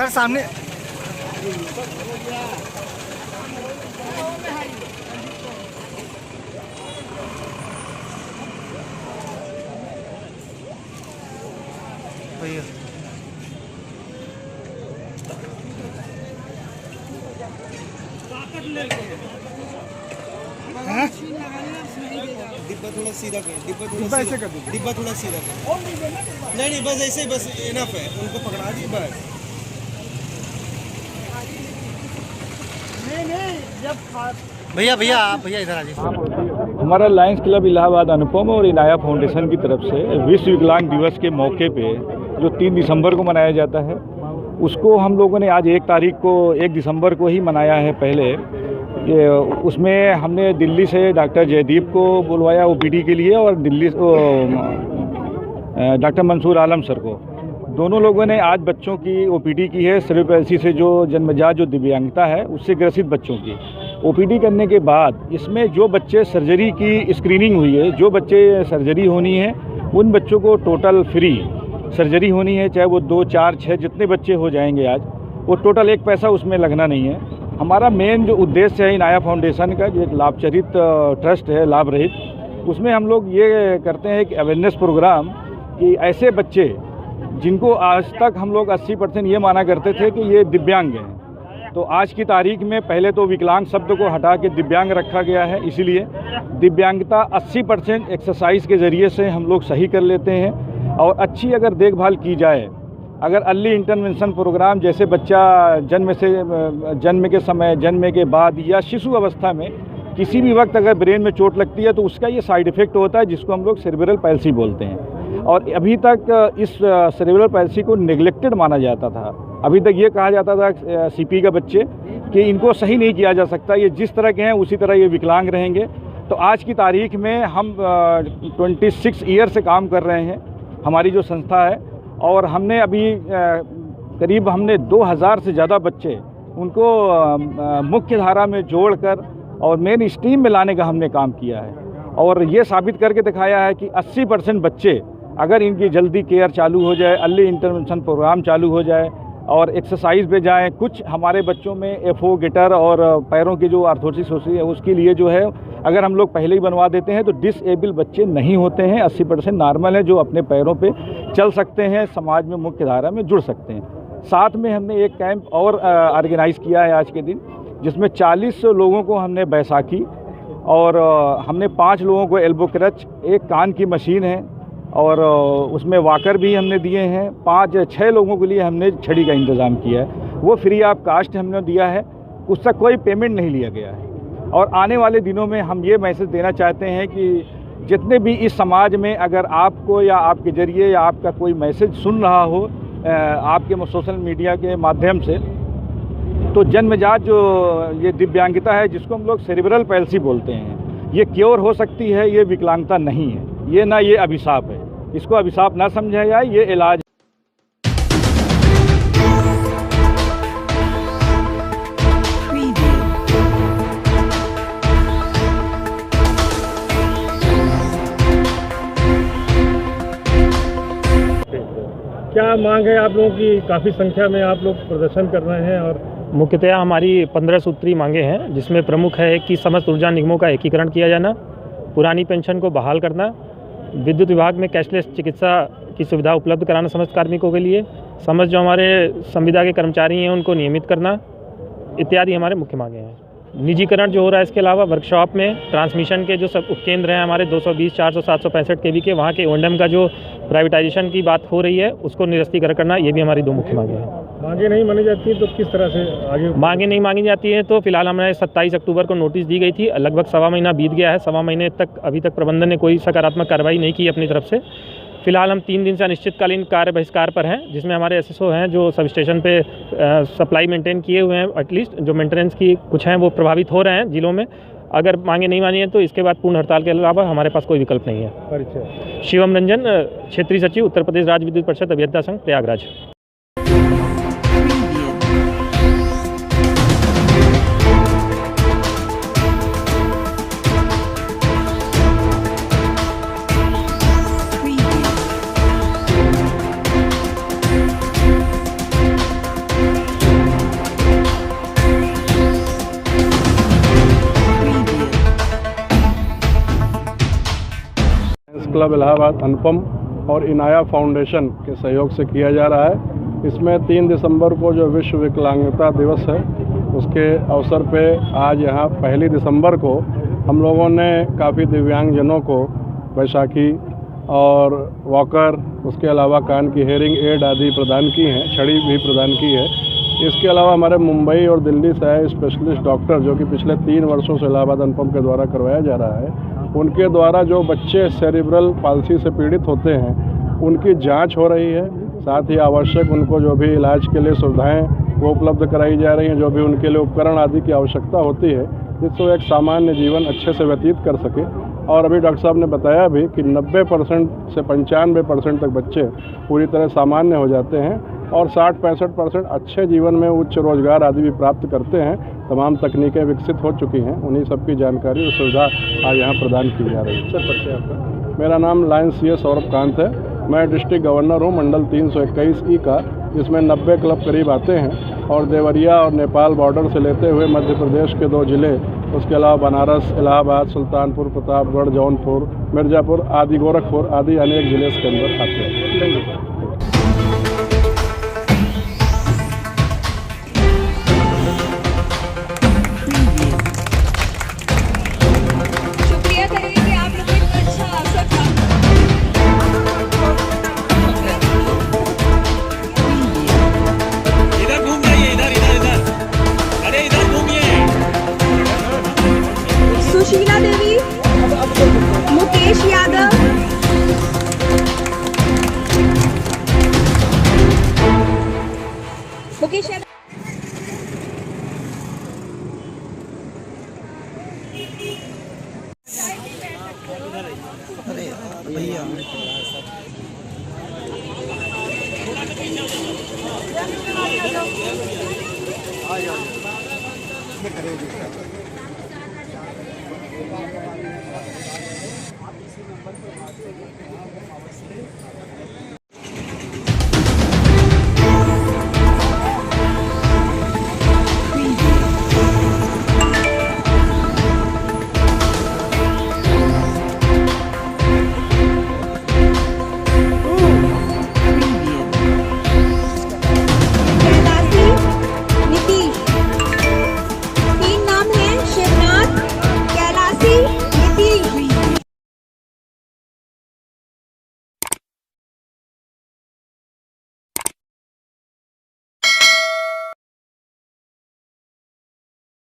Sir सामने भैया डिब्बा थोड़ा सीधा कर, डिब्बा थोड़ा सीधा कर। नहीं बस ऐसे ही, बस इनफ है, उनको पकड़ा दी बस। भैया भैया आप भैया इधर आ जाइए। हमारा लायंस क्लब इलाहाबाद अनुपम और इनाया फाउंडेशन की तरफ से विश्व विकलांग दिवस के मौके पे जो 3 दिसंबर को मनाया जाता है, उसको हम लोगों ने आज 1 दिसंबर को ही मनाया है। पहले ये उसमें हमने दिल्ली से डॉक्टर जयदीप को बुलवाया ओपीडी के लिए, और दिल्ली डॉक्टर मंसूर आलम सर को। दोनों लोगों ने आज बच्चों की ओपीडी की है। सेरेब्रल पैल्सी से जो जन्मजात जो दिव्यांगता है उससे ग्रसित बच्चों की ओपीडी करने के बाद इसमें जो बच्चे सर्जरी की स्क्रीनिंग हुई है, जो बच्चे सर्जरी होनी है, उन बच्चों को टोटल फ्री सर्जरी होनी है। चाहे वो 2, 4, 6 जितने बच्चे हो जाएंगे आज, वो टोटल 1 पैसा उसमें लगना नहीं है। हमारा मेन जो उद्देश्य है इनाया फाउंडेशन का, जो एक लाभचरित ट्रस्ट है लाभ रहित, उसमें हम लोग ये करते हैं कि अवेयरनेस प्रोग्राम कि ऐसे बच्चे जिनको आज तक हम लोग 80% ये माना करते थे कि ये दिव्यांग हैं, तो आज की तारीख में पहले तो विकलांग शब्द को हटा के दिव्यांग रखा गया है। इसीलिए दिव्यांगता 80% एक्सरसाइज के ज़रिए से हम लोग सही कर लेते हैं। और अच्छी अगर देखभाल की जाए, अगर अर्ली इंटरवेंशन प्रोग्राम, जैसे बच्चा जन्म के समय, जन्म के बाद या शिशु अवस्था में किसी भी वक्त अगर ब्रेन में चोट लगती है तो उसका ये साइड इफ़ेक्ट होता है, जिसको हम लोग सेरेब्रल पैल्सी बोलते हैं। और अभी तक इस सेरेब्रल पैल्सी को नेग्लेक्टेड माना जाता था। अभी तक ये कहा जाता था सीपी का बच्चे कि इनको सही नहीं किया जा सकता, ये जिस तरह के हैं उसी तरह ये विकलांग रहेंगे। तो आज की तारीख में हम 26 ईयर से काम कर रहे हैं, हमारी जो संस्था है, और हमने अभी करीब 2000 से ज़्यादा बच्चे उनको मुख्य धारा में जोड़कर और मेन स्ट्रीम में लाने का हमने काम किया है। और ये साबित करके दिखाया है कि 80% बच्चे अगर इनकी जल्दी केयर चालू हो जाए, अर्ली इंटरवेंशन प्रोग्राम चालू हो जाए और एक्सरसाइज पे जाएं। कुछ हमारे बच्चों में एफओ गिटर और पैरों की जो आर्थोसिस होती है उसके लिए जो है अगर हम लोग पहले ही बनवा देते हैं तो डिसेबल बच्चे नहीं होते हैं। 80% नॉर्मल है जो अपने पैरों पे चल सकते हैं, समाज में मुख्य धारा में जुड़ सकते हैं। साथ में हमने एक कैंप और ऑर्गेनाइज़ किया है आज के दिन, जिसमें 40 लोगों को हमने बैसाखी, और हमने 5 लोगों को एल्बो क्रच, एक कान की मशीन है, और उसमें वॉकर भी हमने दिए हैं। 5-6 लोगों के लिए हमने छड़ी का इंतज़ाम किया है, वो फ्री ऑफ कास्ट हमने दिया है, उसका कोई पेमेंट नहीं लिया गया है। और आने वाले दिनों में हम ये मैसेज देना चाहते हैं कि जितने भी इस समाज में अगर आपको या आपके ज़रिए या आपका कोई मैसेज सुन रहा हो आपके सोशल मीडिया के माध्यम से, तो जन्मजात जो ये दिव्यांगता है जिसको हम लोग सेरेब्रल पैल्सी बोलते हैं, ये क्योर हो सकती है, ये विकलांगता नहीं है, ये ना ये अभिशाप है। इसको अभिशाप ना समझा जाए, ये इलाज। क्या मांग है आप लोगों की? काफ़ी संख्या में आप लोग प्रदर्शन कर रहे हैं, और मुख्यतः हमारी 15 सूत्री मांगे हैं, जिसमें प्रमुख है कि समस्त ऊर्जा निगमों का एकीकरण किया जाना, पुरानी पेंशन को बहाल करना, विद्युत विभाग में कैशलेस चिकित्सा की सुविधा उपलब्ध कराना समस्त कार्मिकों के लिए, समस्त जो हमारे संविदा के कर्मचारी हैं उनको नियमित करना इत्यादि हमारे मुख्य मांगे हैं। निजीकरण जो हो रहा है, इसके अलावा वर्कशॉप में ट्रांसमिशन के जो सब उपकेंद्र हैं हमारे 220, 400, 765 केवी के, वहाँ के ओएनडीएम का जो प्राइवेटाइजेशन की बात हो रही है उसको निरस्तीकरण करना, ये भी हमारी 2 मुख्य मांगे हैं। मांगे नहीं मानी जाती है तो किस तरह से आगे? मांगे नहीं मांगी जाती है तो फिलहाल हमें 27 अक्टूबर को नोटिस दी गई थी, लगभग 1.25 महीना बीत गया है। 1.25 महीने तक अभी तक प्रबंधन ने कोई सकारात्मक कार्रवाई नहीं की अपनी तरफ से। फिलहाल हम 3 दिन से अनिश्चितकालीन कार्य बहिष्कार पर हैं, जिसमें हमारे एसएसओ हैं जो सब स्टेशन पे सप्लाई मेंटेन किए हुए हैं, एटलीस्ट जो मेंटेनेंस की कुछ हैं वो प्रभावित हो रहे हैं जिलों में। अगर मांगे नहीं मानी है तो इसके बाद पूर्ण हड़ताल के अलावा हमारे पास कोई विकल्प नहीं है। परिचय शिवम रंजन, क्षेत्रीय सचिव, उत्तर प्रदेश राज्य विद्युत परिषद अभियंता संघ, प्रयागराज। क्लब इलाहाबाद अनुपम और इनाया फाउंडेशन के सहयोग से किया जा रहा है। इसमें 3 दिसंबर को जो विश्व विकलांगता दिवस है उसके अवसर पे आज यहाँ 1 दिसंबर को हम लोगों ने काफ़ी दिव्यांगजनों को बैसाखी और वॉकर, उसके अलावा कान की हेयरिंग एड आदि प्रदान की हैं, छड़ी भी प्रदान की है। इसके अलावा हमारे मुंबई और दिल्ली से आए स्पेशलिस्ट डॉक्टर जो कि पिछले 3 वर्षों से इलाहाबाद अनुपम के द्वारा करवाया जा रहा है, उनके द्वारा जो बच्चे सेरिब्रल पाल्सी से पीड़ित होते हैं उनकी जांच हो रही है। साथ ही आवश्यक उनको जो भी इलाज के लिए सुविधाएं वो उपलब्ध कराई जा रही हैं, जो भी उनके लिए उपकरण आदि की आवश्यकता होती है जिससे वो एक सामान्य जीवन अच्छे से व्यतीत कर सके। और अभी डॉक्टर साहब ने बताया भी कि 90% से 95% तक बच्चे पूरी तरह सामान्य हो जाते हैं और 60-65% अच्छे जीवन में उच्च रोजगार आदि भी प्राप्त करते हैं। तमाम तकनीकें विकसित हो चुकी हैं, उन्हीं सब की जानकारी और सुविधा आज यहाँ प्रदान की जा रही है। सर परिचय आपका? मेरा नाम लायंस सीए सौरभ कांत है। मैं डिस्ट्रिक्ट गवर्नर हूँ मंडल 321 का, जिसमें 90 क्लब करीब आते हैं और देवरिया और नेपाल बॉर्डर से लेते हुए मध्य प्रदेश के 2 जिले, उसके अलावा बनारस, इलाहाबाद, सुल्तानपुर, प्रतापगढ़, जौनपुर, मिर्ज़ापुर आदि, गोरखपुर आदि अनेक जिले इसके अंदर आते हैं। शुक्रिया करेंगे कि आप लोगों को एक अच्छा अवसर था। इधर घूम जाइए, इधर इधर इधर, अरे इधर घूमिए। सुशीला देवी, मुकेश यादव, मुकेश यादव। भैया